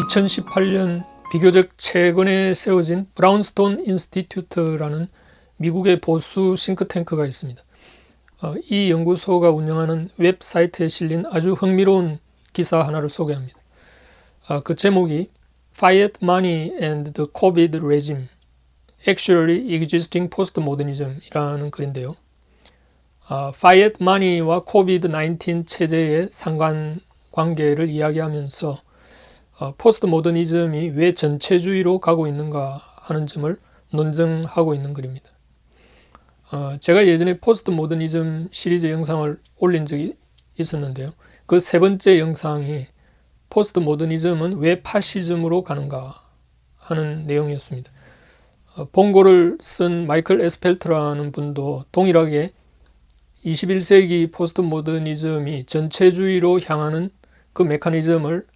2018년 비교적 최근에 세워진 브라운스톤 인스티튜트라는 미국의 보수 싱크탱크가 있습니다. 이 연구소가 운영하는 웹사이트에 실린 아주 흥미로운 기사 하나를 소개합니다. 그 제목이 Fiat Money and the COVID Regime, Actually Existing Postmodernism 이라는 글인데요. Fiat Money와 COVID-19 체제의 상관관계를 이야기하면서 포스트 모더니즘이 왜 전체주의로 가고 있는가 하는 점을 논증하고 있는 글입니다. 제가 예전에 포스트 모더니즘 시리즈 영상을 올린 적이 있었는데요. 그 세 번째 영상이 포스트 모더니즘은 왜 파시즘으로 가는가 하는 내용이었습니다. 본고를 쓴 마이클 에스펠트라는 분도 동일하게 21세기 포스트 모더니즘이 전체주의로 향하는 그 메커니즘을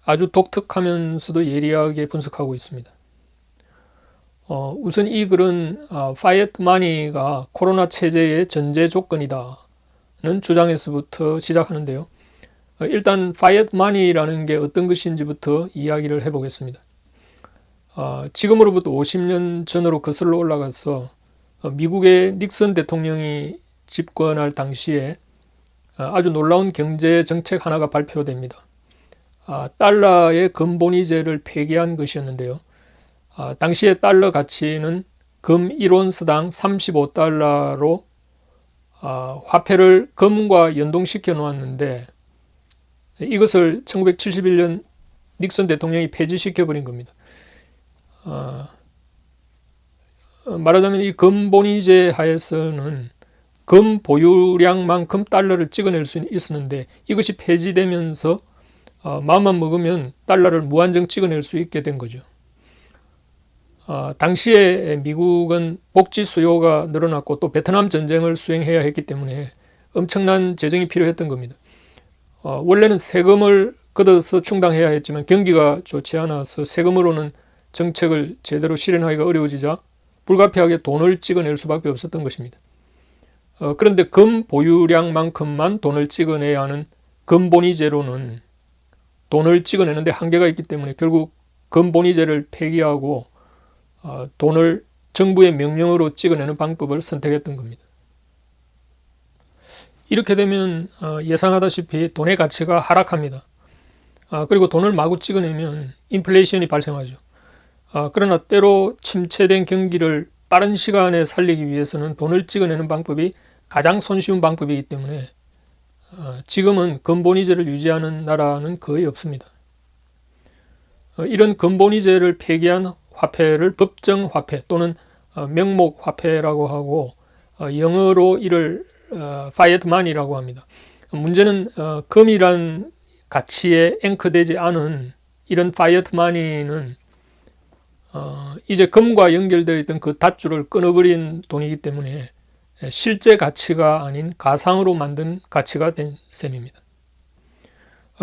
아주 독특하면서도 예리하게 분석하고 있습니다. 우선 이 글은 파이엇 마니가 코로나 체제의 전제 조건이다는 주장에서부터 시작하는데요. 일단 파이엇 마니라는 게 어떤 것인지부터 이야기를 해보겠습니다. 지금으로부터 50년 전으로 거슬러 올라가서 미국의 닉슨 대통령이 집권할 당시에 아주 놀라운 경제 정책 하나가 발표됩니다. 달러의 금본위제를 폐기한 것이었는데요. 당시의 달러 가치는 금 1온스당 35달러로 화폐를 금과 연동시켜 놓았는데 이것을 1971년 닉슨 대통령이 폐지시켜버린 겁니다. 말하자면 이 금본위제 하에서는 금 보유량만큼 달러를 찍어낼 수 있었는데 이것이 폐지되면서 마음만 먹으면 달러를 무한정 찍어낼 수 있게 된 거죠. 당시에 미국은 복지 수요가 늘어났고 또 베트남 전쟁을 수행해야 했기 때문에 엄청난 재정이 필요했던 겁니다. 원래는 세금을 걷어서 충당해야 했지만 경기가 좋지 않아서 세금으로는 정책을 제대로 실현하기가 어려워지자 불가피하게 돈을 찍어낼 수밖에 없었던 것입니다. 그런데 금 보유량만큼만 돈을 찍어내야 하는 금본위제로는 돈을 찍어내는데 한계가 있기 때문에 결국 금본위제를 폐기하고 돈을 정부의 명령으로 찍어내는 방법을 선택했던 겁니다. 이렇게 되면 예상하다시피 돈의 가치가 하락합니다. 그리고 돈을 마구 찍어내면 인플레이션이 발생하죠. 그러나 때로 침체된 경기를 빠른 시간에 살리기 위해서는 돈을 찍어내는 방법이 가장 손쉬운 방법이기 때문에 지금은 금본위제를 유지하는 나라는 거의 없습니다. 이런 금본위제를 폐기한 화폐를 법정화폐 또는 명목화폐라고 하고 영어로 이를 fiat money라고 합니다. 문제는 금이란 가치에 앵커되지 않은 이런 fiat money는 이제 금과 연결되어 있던 그 닷줄을 끊어버린 돈이기 때문에 실제 가치가 아닌 가상으로 만든 가치가 된 셈입니다.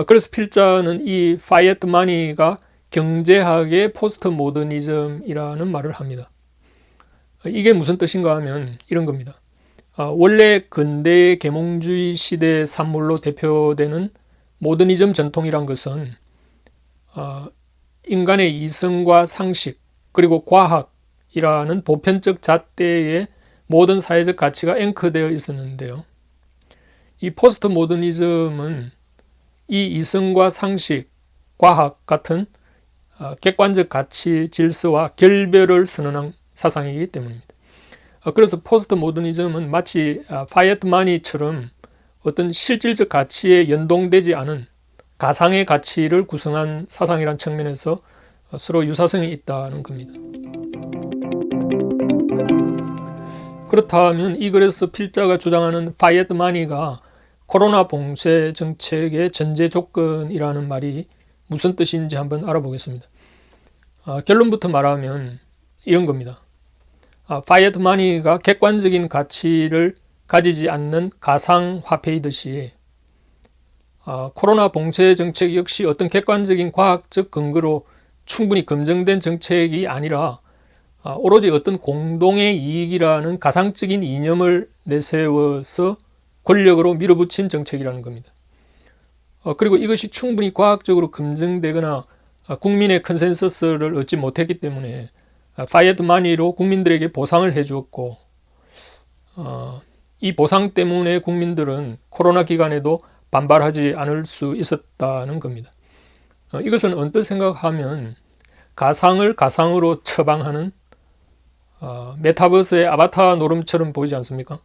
그래서 필자는 이 fiat money가 경제학의 포스트 모더니즘이라는 말을 합니다. 이게 무슨 뜻인가 하면 이런 겁니다. 원래 근대의 계몽주의 시대의 산물로 대표되는 모더니즘 전통이란 것은 인간의 이성과 상식 그리고 과학이라는 보편적 잣대에 모든 사회적 가치가 앵커되어 있었는데요. 이 포스트 모더니즘은 이 이성과 상식, 과학 같은 객관적 가치 질서와 결별을 선언한 사상이기 때문입니다. 그래서 포스트 모더니즘은 마치 파이엇 마니처럼 어떤 실질적 가치에 연동되지 않은 가상의 가치를 구성한 사상이란 측면에서 서로 유사성이 있다는 겁니다. 그렇다면 이 글에서 필자가 주장하는 파이엇 마니가 코로나 봉쇄 정책의 전제 조건이라는 말이 무슨 뜻인지 한번 알아보겠습니다. 결론부터 말하면 이런 겁니다. 파이엇 마니가 객관적인 가치를 가지지 않는 가상화폐이듯이 코로나 봉쇄 정책 역시 어떤 객관적인 과학적 근거로 충분히 검증된 정책이 아니라 오로지 어떤 공동의 이익이라는 가상적인 이념을 내세워서 권력으로 밀어붙인 정책이라는 겁니다. 그리고 이것이 충분히 과학적으로 검증되거나 국민의 컨센서스를 얻지 못했기 때문에 파이어드 마니로 국민들에게 보상을 해주었고 이 보상 때문에 국민들은 코로나 기간에도 반발하지 않을 수 있었다는 겁니다. 이것은 언뜻 생각하면 가상을 가상으로 처방하는 메타버스의 아바타 노름처럼 보이지 않습니까?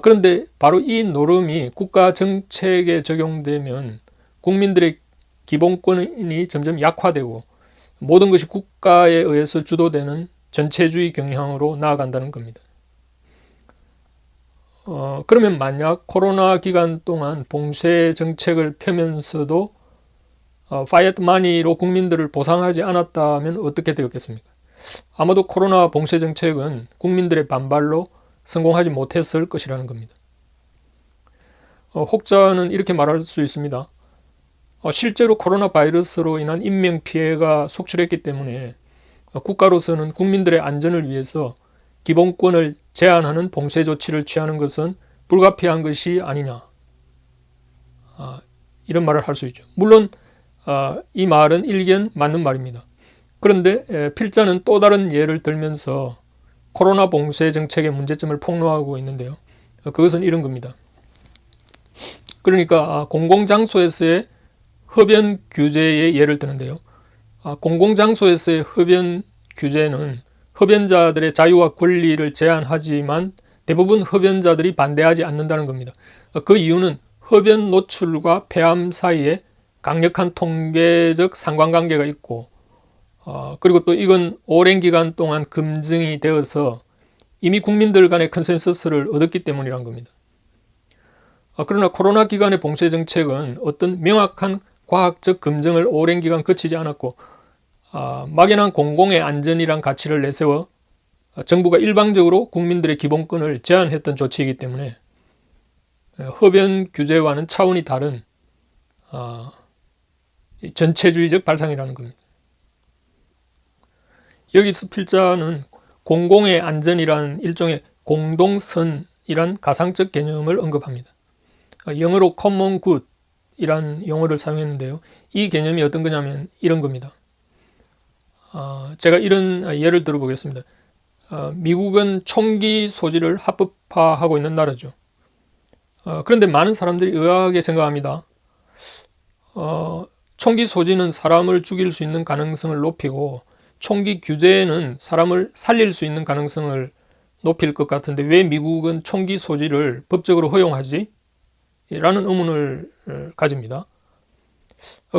그런데 바로 이 노름이 국가 정책에 적용되면 국민들의 기본권이 점점 약화되고 모든 것이 국가에 의해서 주도되는 전체주의 경향으로 나아간다는 겁니다. 그러면 만약 코로나 기간 동안 봉쇄 정책을 펴면서도 파이어드 마니로 국민들을 보상하지 않았다면 어떻게 되었겠습니까? 아마도 코로나 봉쇄 정책은 국민들의 반발로 성공하지 못했을 것이라는 겁니다. 혹자는 이렇게 말할 수 있습니다. 실제로 코로나 바이러스로 인한 인명피해가 속출했기 때문에 국가로서는 국민들의 안전을 위해서 기본권을 제한하는 봉쇄 조치를 취하는 것은 불가피한 것이 아니냐. 이런 말을 할 수 있죠. 물론 이 말은 일견 맞는 말입니다. 그런데 필자는 또 다른 예를 들면서 코로나 봉쇄 정책의 문제점을 폭로하고 있는데요. 그것은 이런 겁니다. 그러니까 공공장소에서의 흡연 규제의 예를 드는데요. 공공장소에서의 흡연 규제는 흡연자들의 자유와 권리를 제한하지만 대부분 흡연자들이 반대하지 않는다는 겁니다. 그 이유는 흡연 노출과 폐암 사이에 강력한 통계적 상관관계가 있고 그리고 또 이건 오랜 기간 동안 검증이 되어서 이미 국민들 간의 컨센서스를 얻었기 때문이란 겁니다. 그러나 코로나 기간의 봉쇄 정책은 어떤 명확한 과학적 검증을 오랜 기간 거치지 않았고 막연한 공공의 안전이란 가치를 내세워 정부가 일방적으로 국민들의 기본권을 제한했던 조치이기 때문에 흡연 규제와는 차원이 다른 전체주의적 발상이라는 겁니다. 여기서 필자는 공공의 안전이란 일종의 공동선이란 가상적 개념을 언급합니다. 영어로 common good 이란 용어를 사용했는데요. 이 개념이 어떤 거냐면 이런 겁니다. 제가 이런 예를 들어보겠습니다. 미국은 총기 소지를 합법화하고 있는 나라죠. 그런데 많은 사람들이 의아하게 생각합니다. 총기 소지는 사람을 죽일 수 있는 가능성을 높이고 총기 규제는 사람을 살릴 수 있는 가능성을 높일 것 같은데 왜 미국은 총기 소지를 법적으로 허용하지? 라는 의문을 가집니다.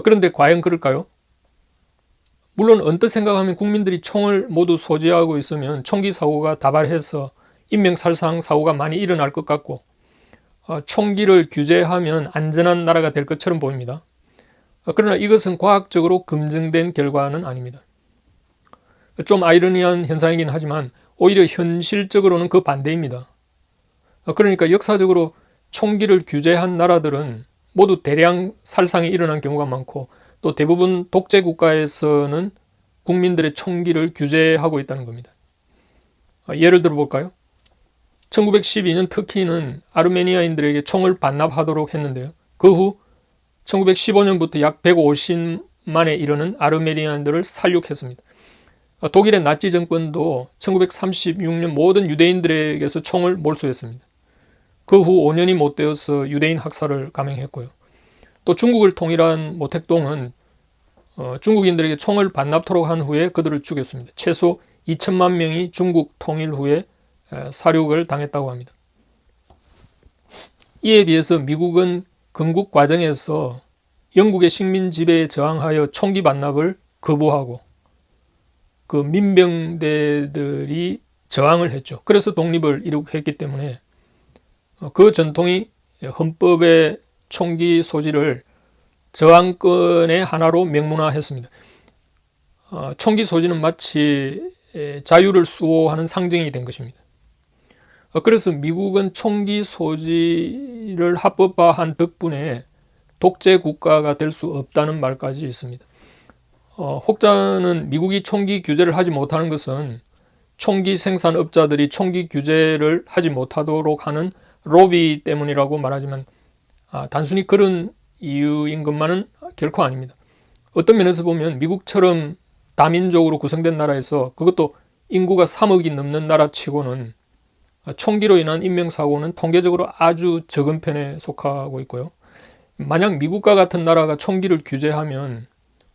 그런데 과연 그럴까요? 물론 언뜻 생각하면 국민들이 총을 모두 소지하고 있으면 총기 사고가 다발해서 인명살상 사고가 많이 일어날 것 같고 총기를 규제하면 안전한 나라가 될 것처럼 보입니다. 그러나 이것은 과학적으로 검증된 결과는 아닙니다. 좀 아이러니한 현상이긴 하지만 오히려 현실적으로는 그 반대입니다. 그러니까 역사적으로 총기를 규제한 나라들은 모두 대량 살상이 일어난 경우가 많고 또 대부분 독재 국가에서는 국민들의 총기를 규제하고 있다는 겁니다. 예를 들어 볼까요? 1912년 터키는 아르메니아인들에게 총을 반납하도록 했는데요. 그 후 1915년부터 약 150만에 이르는 아르메니아인들을 살육했습니다. 독일의 나치 정권도 1936년 모든 유대인들에게서 총을 몰수했습니다. 그 후 5년이 못 되어서 유대인 학살을 감행했고요. 또 중국을 통일한 모택동은 중국인들에게 총을 반납토록 한 후에 그들을 죽였습니다. 최소 2천만 명이 중국 통일 후에 살육을 당했다고 합니다. 이에 비해서 미국은 건국 과정에서 영국의 식민 지배에 저항하여 총기 반납을 거부하고 그 민병대들이 저항을 했죠. 그래서 독립을 이룩했기 때문에 그 전통이 헌법의 총기 소지를 저항권의 하나로 명문화했습니다. 총기 소지는 마치 자유를 수호하는 상징이 된 것입니다. 그래서 미국은 총기 소지를 합법화한 덕분에 독재 국가가 될 수 없다는 말까지 있습니다. 혹자는 미국이 총기 규제를 하지 못하는 것은 총기 생산업자들이 총기 규제를 하지 못하도록 하는 로비 때문이라고 말하지만 단순히 그런 이유인 것만은 결코 아닙니다. 어떤 면에서 보면 미국처럼 다민족으로 구성된 나라에서 그것도 인구가 3억이 넘는 나라치고는 총기로 인한 인명사고는 통계적으로 아주 적은 편에 속하고 있고요. 만약 미국과 같은 나라가 총기를 규제하면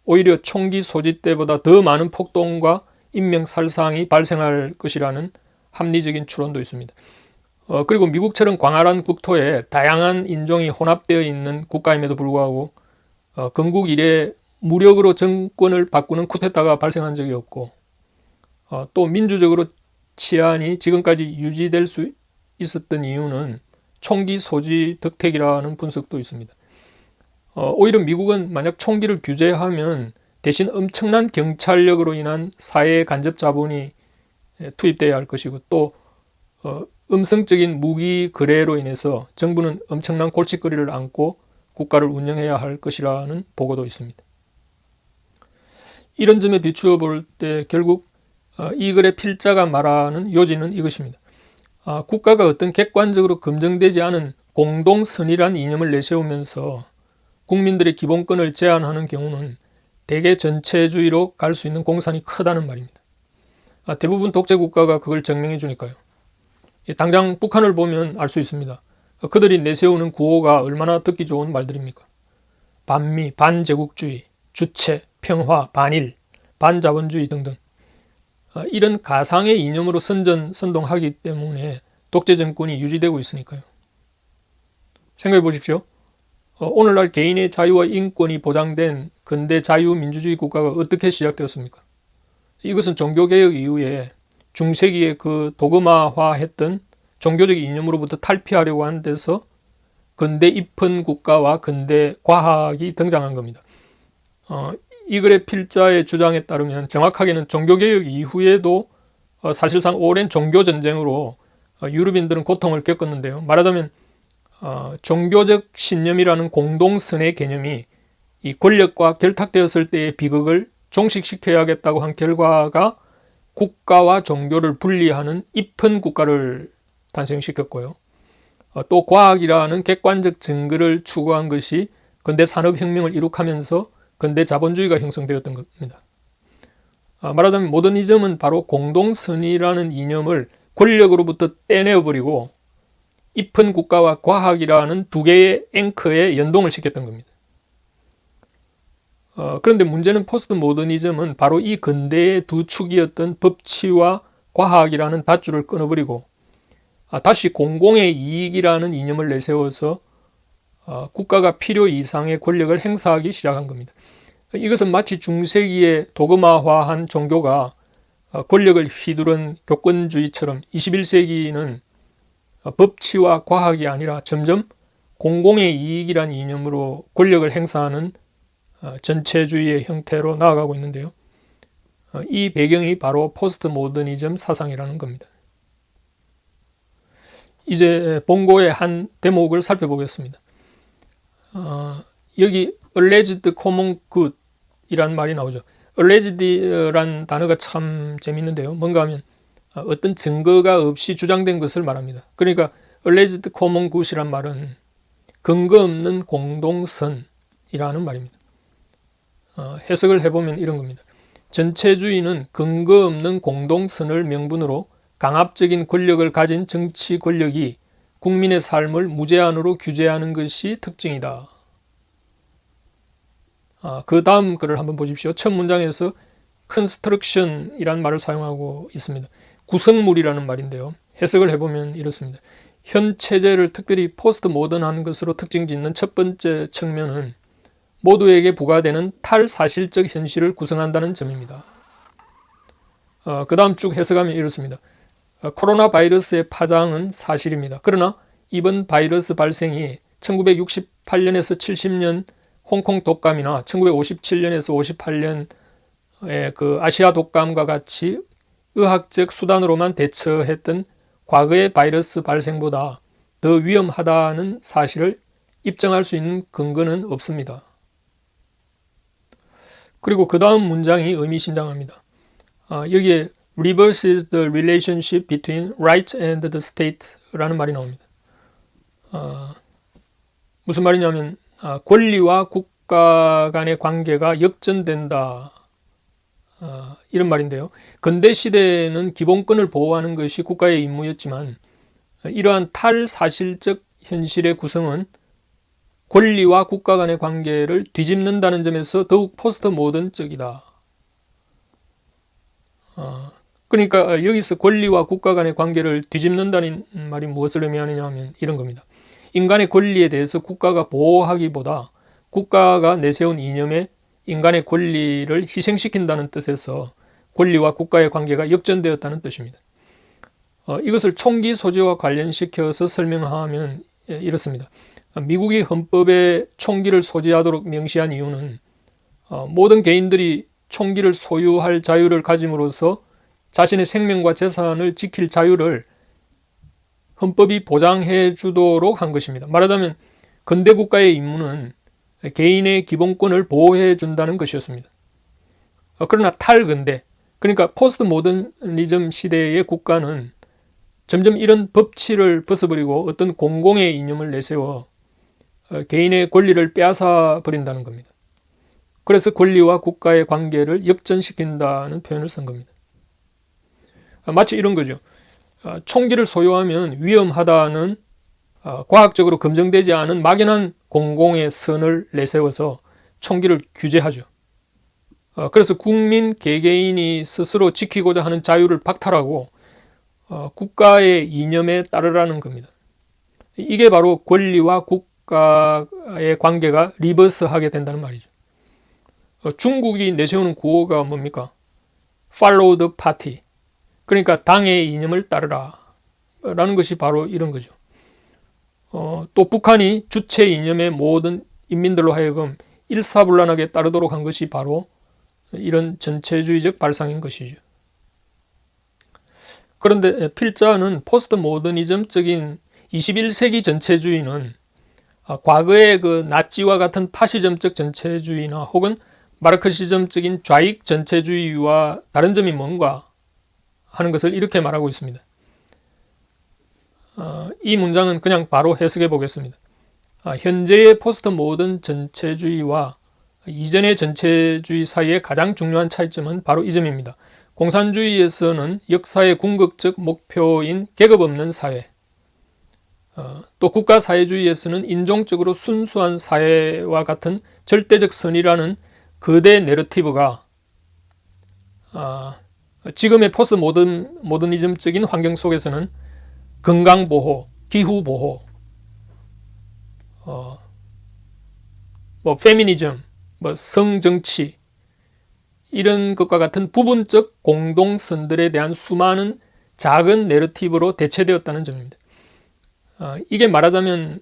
오히려 총기 소지 때보다 더 많은 폭동과 인명살상이 발생할 것이라는 합리적인 추론도 있습니다. 그리고 미국처럼 광활한 국토에 다양한 인종이 혼합되어 있는 국가임에도 불구하고 건국 이래 무력으로 정권을 바꾸는 쿠데타가 발생한 적이 없고 또 민주적으로 치안이 지금까지 유지될 수 있었던 이유는 총기 소지 덕택이라는 분석도 있습니다. 오히려 미국은 만약 총기를 규제하면 대신 엄청난 경찰력으로 인한 사회 간접 자본이 투입돼야 할 것이고 또 음성적인 무기 거래로 인해서 정부는 엄청난 골칫거리를 안고 국가를 운영해야 할 것이라는 보고도 있습니다. 이런 점에 비추어 볼 때 결국 이 글의 필자가 말하는 요지는 이것입니다. 국가가 어떤 객관적으로 검증되지 않은 공동선이란 이념을 내세우면서 국민들의 기본권을 제한하는 경우는 대개 전체주의로 갈 수 있는 공산이 크다는 말입니다. 대부분 독재국가가 그걸 증명해 주니까요. 당장 북한을 보면 알 수 있습니다. 그들이 내세우는 구호가 얼마나 듣기 좋은 말들입니까? 반미, 반제국주의, 주체, 평화, 반일, 반자본주의 등등. 이런 가상의 이념으로 선동하기 때문에 독재 정권이 유지되고 있으니까요. 생각해 보십시오. 오늘날 개인의 자유와 인권이 보장된 근대 자유민주주의 국가가 어떻게 시작되었습니까? 이것은 종교개혁 이후에 중세기에 그 도그마화했던 종교적 이념으로부터 탈피하려고 한 데서 근대 입헌 국가와 근대 과학이 등장한 겁니다. 이 글의 필자의 주장에 따르면 정확하게는 종교개혁 이후에도 사실상 오랜 종교전쟁으로 유럽인들은 고통을 겪었는데요. 말하자면 종교적 신념이라는 공동선의 개념이 이 권력과 결탁되었을 때의 비극을 종식시켜야겠다고 한 결과가 국가와 종교를 분리하는 입헌 국가를 탄생시켰고요. 또 과학이라는 객관적 증거를 추구한 것이 근대 산업혁명을 이룩하면서 근대 자본주의가 형성되었던 겁니다. 말하자면 모더니즘은 바로 공동선이라는 이념을 권력으로부터 떼내어버리고 입헌 국가와 과학이라는 두 개의 앵커에 연동을 시켰던 겁니다. 그런데 문제는 포스트 모더니즘은 바로 이 근대의 두 축이었던 법치와 과학이라는 밧줄을 끊어버리고 다시 공공의 이익이라는 이념을 내세워서 국가가 필요 이상의 권력을 행사하기 시작한 겁니다. 이것은 마치 중세기에 도그마화한 종교가 권력을 휘두른 교권주의처럼 21세기는 법치와 과학이 아니라 점점 공공의 이익이라는 이념으로 권력을 행사하는 전체주의의 형태로 나아가고 있는데요. 이 배경이 바로 포스트 모더니즘 사상이라는 겁니다. 이제 본고의 한 대목을 살펴보겠습니다. 여기 alleged common good 이란 말이 나오죠. alleged란 단어가 참 재밌는데요. 뭔가 하면 어떤 증거가 없이 주장된 것을 말합니다. 그러니까 alleged common good이란 말은 근거 없는 공동선이라는 말입니다. 해석을 해보면 이런 겁니다. 전체주의는 근거 없는 공동선을 명분으로 강압적인 권력을 가진 정치 권력이 국민의 삶을 무제한으로 규제하는 것이 특징이다. 그 다음 글을 한번 보십시오. 첫 문장에서 construction이라는 말을 사용하고 있습니다. 구성물이라는 말인데요. 해석을 해보면 이렇습니다. 현 체제를 특별히 포스트 모던한 것으로 특징 짓는 첫 번째 측면은 모두에게 부과되는 탈사실적 현실을 구성한다는 점입니다. 그 다음 쭉 해석하면 이렇습니다. 코로나 바이러스의 파장은 사실입니다. 그러나 이번 바이러스 발생이 1968년에서 70년 홍콩 독감이나 1957년에서 58년의 그 아시아 독감과 같이 의학적 수단으로만 대처했던 과거의 바이러스 발생보다 더 위험하다는 사실을 입증할 수 있는 근거는 없습니다. 그리고 그 다음 문장이 의미심장합니다. 여기에 reverses the relationship between right and the state라는 말이 나옵니다. 무슨 말이냐면 권리와 국가 간의 관계가 역전된다. 이런 말인데요. 근대 시대는 기본권을 보호하는 것이 국가의 임무였지만 이러한 탈사실적 현실의 구성은 권리와 국가 간의 관계를 뒤집는다는 점에서 더욱 포스트 모던적이다. 그러니까 여기서 권리와 국가 간의 관계를 뒤집는다는 말이 무엇을 의미하느냐 하면 이런 겁니다. 인간의 권리에 대해서 국가가 보호하기보다 국가가 내세운 이념에 인간의 권리를 희생시킨다는 뜻에서 권리와 국가의 관계가 역전되었다는 뜻입니다. 이것을 총기 소지와 관련시켜서 설명하면 이렇습니다. 미국이 헌법에 총기를 소지하도록 명시한 이유는 모든 개인들이 총기를 소유할 자유를 가짐으로써 자신의 생명과 재산을 지킬 자유를 헌법이 보장해 주도록 한 것입니다. 말하자면 근대 국가의 임무는 개인의 기본권을 보호해 준다는 것이었습니다. 그러나 탈근대, 그러니까 포스트 모더니즘 시대의 국가는 점점 이런 법치를 벗어버리고 어떤 공공의 이념을 내세워 개인의 권리를 빼앗아 버린다는 겁니다. 그래서 권리와 국가의 관계를 역전시킨다는 표현을 쓴 겁니다. 마치 이런 거죠. 총기를 소유하면 위험하다는 과학적으로 검증되지 않은 막연한 공공의 선을 내세워서 총기를 규제하죠. 그래서 국민 개개인이 스스로 지키고자 하는 자유를 박탈하고 국가의 이념에 따르라는 겁니다. 이게 바로 권리와 국가의 관계가 리버스하게 된다는 말이죠. 중국이 내세우는 구호가 뭡니까? Follow the party. 그러니까 당의 이념을 따르라 라는 것이 바로 이런 거죠. 또 북한이 주체 이념의 모든 인민들로 하여금 일사불란하게 따르도록 한 것이 바로 이런 전체주의적 발상인 것이죠. 그런데 필자는 포스트 모더니즘적인 21세기 전체주의는 과거의 그 나치와 같은 파시즘적 전체주의나 혹은 마르크시즘적인 좌익 전체주의와 다른 점이 뭔가 하는 것을 이렇게 말하고 있습니다. 이 문장은 그냥 바로 해석해 보겠습니다. 현재의 포스트 모던 전체주의와 이전의 전체주의 사이의 가장 중요한 차이점은 바로 이 점입니다. 공산주의에서는 역사의 궁극적 목표인 계급 없는 사회, 또 국가사회주의에서는 인종적으로 순수한 사회와 같은 절대적 선이라는 거대 내러티브가 지금의 포스트 모더니즘적인 환경 속에서는 건강보호, 기후보호, 페미니즘, 성정치 이런 것과 같은 부분적 공동선들에 대한 수많은 작은 내러티브로 대체되었다는 점입니다. 이게 말하자면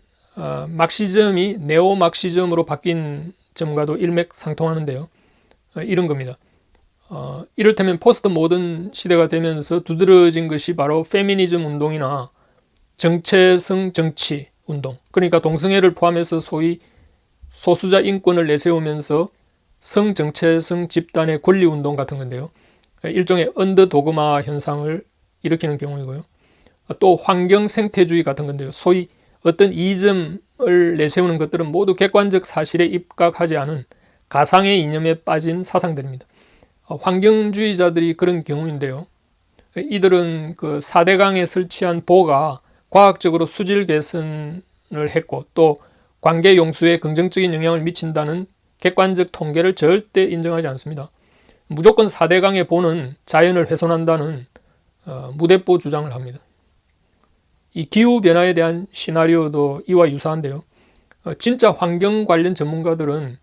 막시즘이 네오막시즘으로 바뀐 점과도 일맥상통하는데요. 이런 겁니다. 이를테면 포스트 모던 시대가 되면서 두드러진 것이 바로 페미니즘 운동이나 정체성 정치 운동, 그러니까 동성애를 포함해서 소위 소수자 인권을 내세우면서 성정체성 집단의 권리 운동 같은 건데요. 일종의 언더도그마 현상을 일으키는 경우이고요. 또 환경 생태주의 같은 건데요. 소위 어떤 이점을 내세우는 것들은 모두 객관적 사실에 입각하지 않은 가상의 이념에 빠진 사상들입니다. 환경주의자들이 그런 경우인데요. 이들은 그 4대강에 설치한 보가 과학적으로 수질 개선을 했고 또 관계 용수에 긍정적인 영향을 미친다는 객관적 통계를 절대 인정하지 않습니다. 무조건 4대강의 보는 자연을 훼손한다는 무대뽀 주장을 합니다. 이 기후변화에 대한 시나리오도 이와 유사한데요. 진짜 환경 관련 전문가들은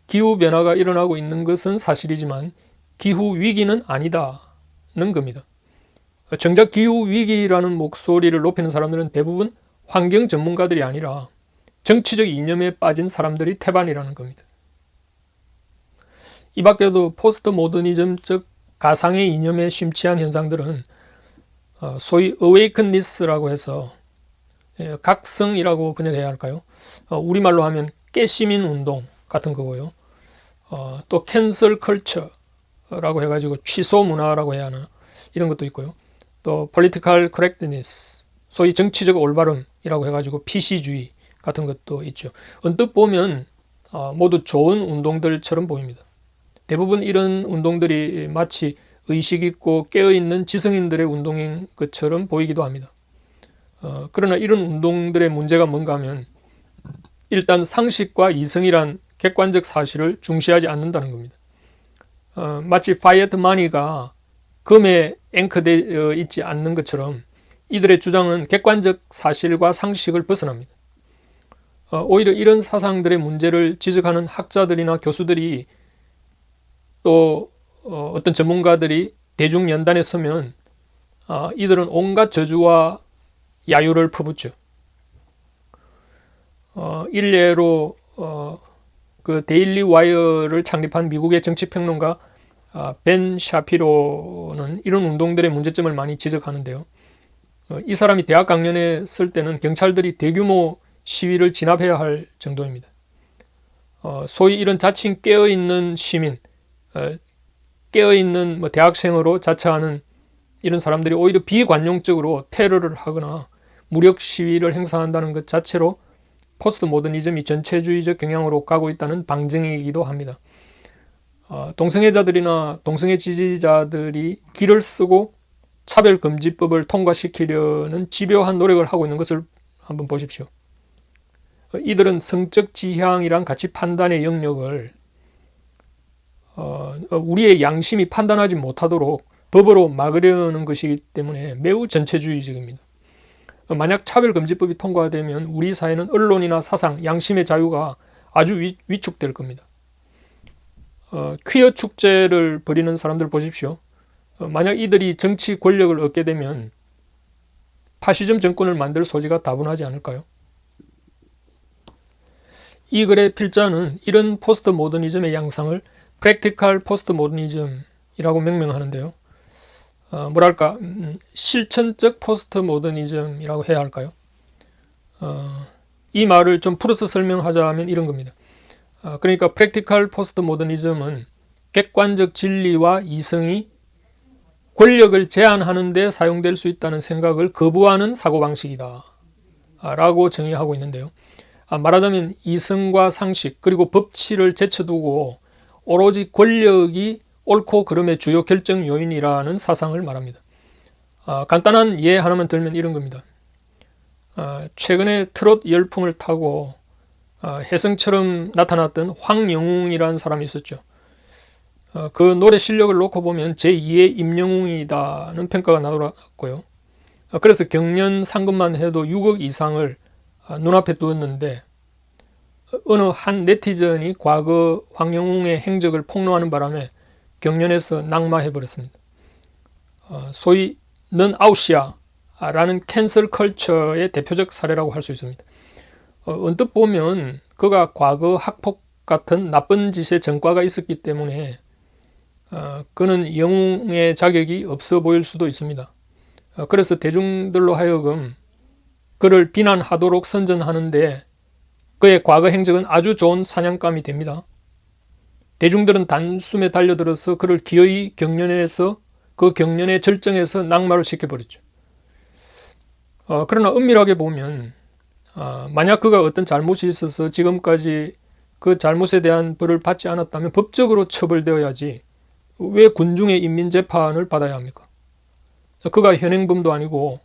기후변화가 일어나고 있는 것은 사실이지만 기후위기는 아니다는 겁니다. 정작 기후위기라는 목소리를 높이는 사람들은 대부분 환경 전문가들이 아니라 정치적 이념에 빠진 사람들이 태반이라는 겁니다. 이 밖에도 포스트 모더니즘적 가상의 이념에 심취한 현상들은 소위 awakeness라고 해서 각성이라고 번역해야 할까요? 우리말로 하면 깨시민 운동 같은 거고요. 또 캔슬 컬처라고 해가지고 취소 문화라고 해야 하나 이런 것도 있고요. 또 political correctness, 소위 정치적 올바름이라고 해가지고 PC주의 같은 것도 있죠. 언뜻 보면 모두 좋은 운동들처럼 보입니다. 대부분 이런 운동들이 마치 의식 있고 깨어있는 지성인들의 운동인 것처럼 보이기도 합니다. 그러나 이런 운동들의 문제가 뭔가 하면 일단 상식과 이성이란 객관적 사실을 중시하지 않는다는 겁니다. 마치 파이어트 마니가 금에 앵커되어 있지 않는 것처럼 이들의 주장은 객관적 사실과 상식을 벗어납니다. 오히려 이런 사상들의 문제를 지적하는 학자들이나 교수들이 또 어떤 전문가들이 대중연단에 서면 이들은 온갖 저주와 야유를 퍼붓죠. 일례로 그 데일리 와이어를 창립한 미국의 정치평론가 벤 샤피로는 이런 운동들의 문제점을 많이 지적하는데요. 이 사람이 대학 강연에 쓸 때는 경찰들이 대규모 시위를 진압해야 할 정도입니다. 소위 이런 자칭 깨어있는 시민, 깨어있는 대학생으로 자처하는 이런 사람들이 오히려 비관용적으로 테러를 하거나 무력 시위를 행사한다는 것 자체로 포스트 모더니즘이 전체주의적 경향으로 가고 있다는 방증이기도 합니다. 동성애자들이나 동성애 지지자들이 길을 쓰고 차별금지법을 통과시키려는 집요한 노력을 하고 있는 것을 한번 보십시오. 이들은 성적 지향이란 가치 판단의 영역을 우리의 양심이 판단하지 못하도록 법으로 막으려는 것이기 때문에 매우 전체주의적입니다. 만약 차별금지법이 통과되면 우리 사회는 언론이나 사상, 양심의 자유가 아주 위축될 겁니다. 퀴어 축제를 벌이는 사람들 보십시오. 만약 이들이 정치 권력을 얻게 되면 파시즘 정권을 만들 소지가 다분하지 않을까요? 이 글의 필자는 이런 포스트 모더니즘의 양상을 프랙티컬 포스트 모더니즘이라고 명명하는데요. 뭐랄까 실천적 포스트 모더니즘이라고 해야 할까요? 이 말을 좀 풀어서 설명하자면 이런 겁니다. 그러니까 프랙티컬 포스트 모더니즘은 객관적 진리와 이성이 권력을 제한하는 데 사용될 수 있다는 생각을 거부하는 사고방식이다 라고 정의하고 있는데요. 말하자면 이성과 상식 그리고 법치를 제쳐두고 오로지 권력이 옳고 그름의 주요 결정 요인이라는 사상을 말합니다. 간단한 예 하나만 들면 이런 겁니다. 최근에 트롯 열풍을 타고 혜성처럼 나타났던 황영웅이라는 사람이 있었죠. 그 노래 실력을 놓고 보면 제2의 임영웅이다는 평가가 나왔고요. 그래서 경연 상금만 해도 6억 이상을 눈앞에 두었는데 어느 한 네티즌이 과거 황영웅의 행적을 폭로하는 바람에 경연에서 낙마해버렸습니다. 소위 넌 아웃이야 라는 캔슬 컬처의 대표적 사례라고 할 수 있습니다. 언뜻 보면 그가 과거 학폭 같은 나쁜 짓의 전과가 있었기 때문에 그는 영웅의 자격이 없어 보일 수도 있습니다. 그래서 대중들로 하여금 그를 비난하도록 선전하는데 그의 과거 행적은 아주 좋은 사냥감이 됩니다. 대중들은 단숨에 달려들어서 그를 기어이 경연에서 그 경연의 절정에서 낙마를 시켜버렸죠. 그러나 엄밀하게 보면 만약 그가 어떤 잘못이 있어서 지금까지 그 잘못에 대한 벌을 받지 않았다면 법적으로 처벌되어야지 왜 군중의 인민재판을 받아야 합니까? 그가 현행범도 아니고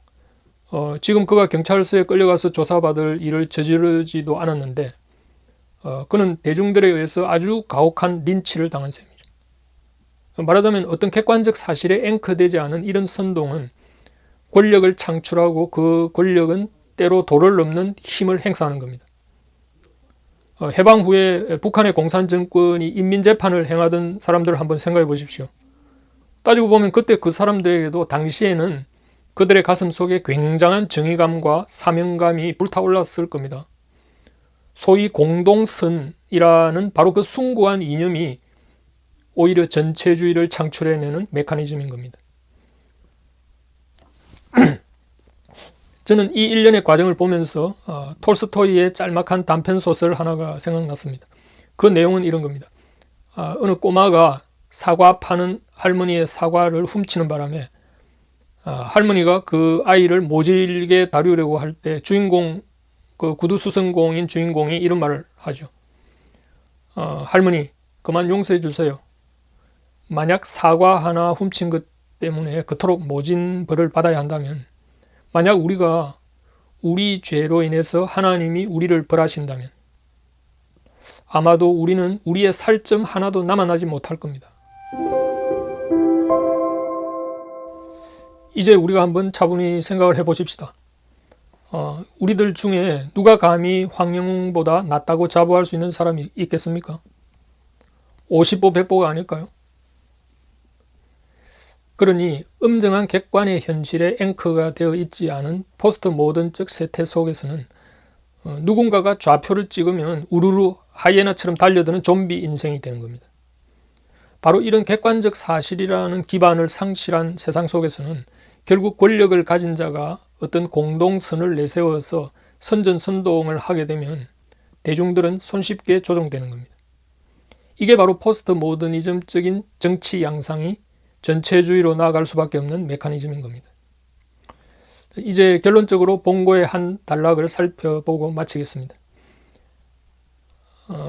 지금 그가 경찰서에 끌려가서 조사받을 일을 저지르지도 않았는데 그는 대중들에 의해서 아주 가혹한 린치를 당한 셈이죠. 말하자면 어떤 객관적 사실에 앵커되지 않은 이런 선동은 권력을 창출하고 그 권력은 때로 도를 넘는 힘을 행사하는 겁니다. 해방 후에 북한의 공산 정권이 인민재판을 행하던 사람들을 한번 생각해 보십시오. 따지고 보면 그때 그 사람들에게도 당시에는 그들의 가슴 속에 굉장한 정의감과 사명감이 불타올랐을 겁니다. 소위 공동선이라는 바로 그 숭고한 이념이 오히려 전체주의를 창출해내는 메커니즘인 겁니다. 저는 이 일련의 과정을 보면서 톨스토이의 짤막한 단편소설 하나가 생각났습니다. 그 내용은 이런 겁니다. 어느 꼬마가 사과 파는 할머니의 사과를 훔치는 바람에 할머니가 그 아이를 모질게 다루려고 할 때 주인공, 그 구두수성공인 주인공이 이런 말을 하죠. 할머니 그만 용서해 주세요. 만약 사과 하나 훔친 것 때문에 그토록 모진 벌을 받아야 한다면, 만약 우리가 우리 죄로 인해서 하나님이 우리를 벌하신다면 아마도 우리는 우리의 살점 하나도 남아나지 못할 겁니다. 이제 우리가 한번 차분히 생각을 해보십시다. 우리들 중에 누가 감히 황영웅보다 낫다고 자부할 수 있는 사람이 있겠습니까? 50보 100보가 아닐까요? 그러니 엄정한 객관의 현실에 앵커가 되어 있지 않은 포스트 모던적 세태 속에서는 누군가가 좌표를 찍으면 우르르 하이에나처럼 달려드는 좀비 인생이 되는 겁니다. 바로 이런 객관적 사실이라는 기반을 상실한 세상 속에서는 결국 권력을 가진 자가 어떤 공동선을 내세워서 선전선동을 하게 되면 대중들은 손쉽게 조종되는 겁니다. 이게 바로 포스트 모더니즘적인 정치 양상이 전체주의로 나아갈 수밖에 없는 메커니즘인 겁니다. 이제 결론적으로 본고의 한 단락을 살펴보고 마치겠습니다.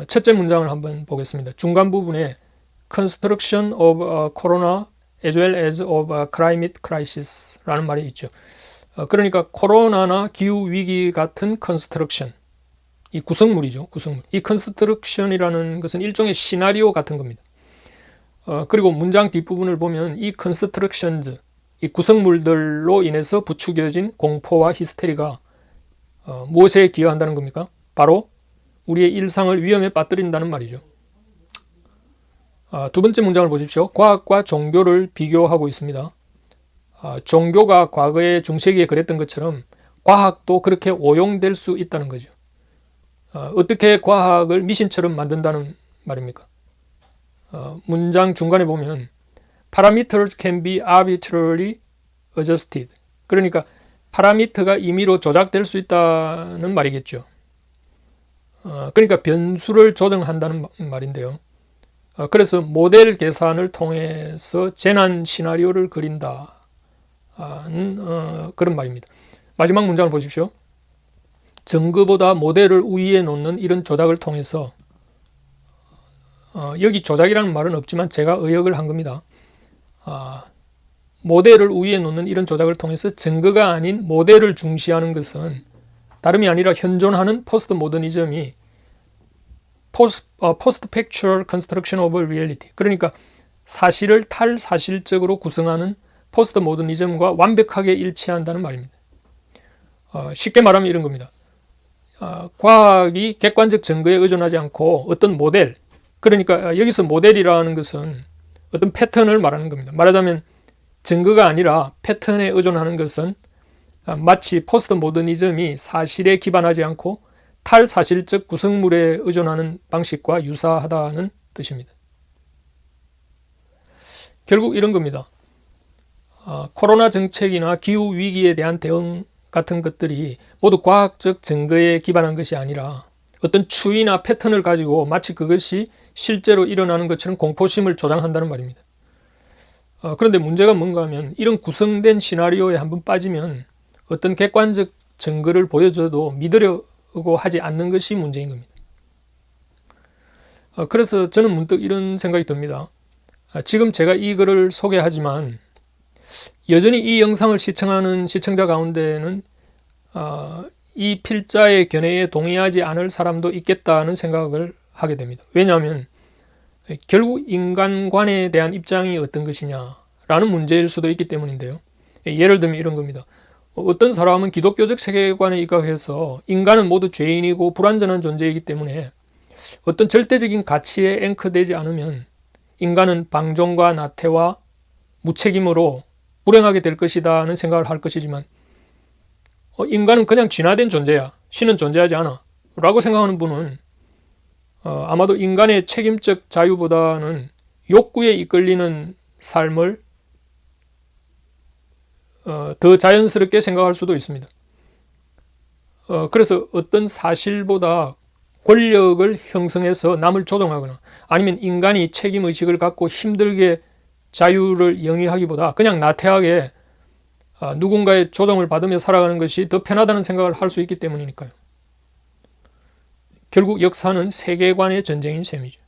첫째 문장을 한번 보겠습니다. 중간 부분에 Construction of a Corona as well as of a Climate Crisis 라는 말이 있죠. 그러니까 코로나나 기후위기 같은 Construction, 이 구성물이죠. 구성물. 이 Construction이라는 것은 일종의 시나리오 같은 겁니다. 그리고 문장 뒷부분을 보면 이 Constructions, 이 구성물들로 인해서 부추겨진 공포와 히스테리가 무엇에 기여한다는 겁니까? 바로 우리의 일상을 위험에 빠뜨린다는 말이죠. 두 번째 문장을 보십시오. 과학과 종교를 비교하고 있습니다. 종교가 과거에 중세기에 그랬던 것처럼 과학도 그렇게 오용될 수 있다는 거죠. 어떻게 과학을 미신처럼 만든다는 말입니까? 문장 중간에 보면 Parameters can be arbitrarily adjusted. 그러니까 파라미터가 임의로 조작될 수 있다는 말이겠죠. 그러니까 변수를 조정한다는 말인데요. 그래서 모델 계산을 통해서 재난 시나리오를 그린다는 그런 말입니다. 마지막 문장을 보십시오. 증거보다 모델을 우위에 놓는 이런 조작을 통해서, 여기 조작이라는 말은 없지만 제가 의역을 한 겁니다. 모델을 우위에 놓는 이런 조작을 통해서 증거가 아닌 모델을 중시하는 것은 다름이 아니라 현존하는 포스트 모더니즘이 포스트 팩추얼 컨스트럭션 오브 리얼리티, 그러니까 사실을 탈사실적으로 구성하는 포스트 모더니즘과 완벽하게 일치한다는 말입니다. 쉽게 말하면 이런 겁니다. 과학이 객관적 증거에 의존하지 않고 어떤 모델, 그러니까 여기서 모델이라는 것은 어떤 패턴을 말하는 겁니다. 말하자면 증거가 아니라 패턴에 의존하는 것은 마치 포스트 모더니즘이 사실에 기반하지 않고 탈사실적 구성물에 의존하는 방식과 유사하다는 뜻입니다. 결국 이런 겁니다. 코로나 정책이나 기후 위기에 대한 대응 같은 것들이 모두 과학적 증거에 기반한 것이 아니라 어떤 추이나 패턴을 가지고 마치 그것이 실제로 일어나는 것처럼 공포심을 조장한다는 말입니다. 그런데 문제가 뭔가 하면 이런 구성된 시나리오에 한번 빠지면 어떤 객관적 증거를 보여줘도 믿으려고 하지 않는 것이 문제인 겁니다. 그래서 저는 문득 이런 생각이 듭니다. 지금 제가 이 글을 소개하지만 여전히 이 영상을 시청하는 시청자 가운데는 이 필자의 견해에 동의하지 않을 사람도 있겠다는 생각을 하게 됩니다. 왜냐하면 결국 인간관에 대한 입장이 어떤 것이냐라는 문제일 수도 있기 때문인데요. 예를 들면 이런 겁니다. 어떤 사람은 기독교적 세계관에 입각해서 인간은 모두 죄인이고 불완전한 존재이기 때문에 어떤 절대적인 가치에 앵커되지 않으면 인간은 방종과 나태와 무책임으로 불행하게 될 것이다는 생각을 할 것이지만 인간은 그냥 진화된 존재야, 신은 존재하지 않아 라고 생각하는 분은 아마도 인간의 책임적 자유보다는 욕구에 이끌리는 삶을 더 자연스럽게 생각할 수도 있습니다. 그래서 어떤 사실보다 권력을 형성해서 남을 조종하거나 아니면 인간이 책임의식을 갖고 힘들게 자유를 영위하기보다 그냥 나태하게 누군가의 조종을 받으며 살아가는 것이 더 편하다는 생각을 할 수 있기 때문이니까요. 결국 역사는 세계관의 전쟁인 셈이죠.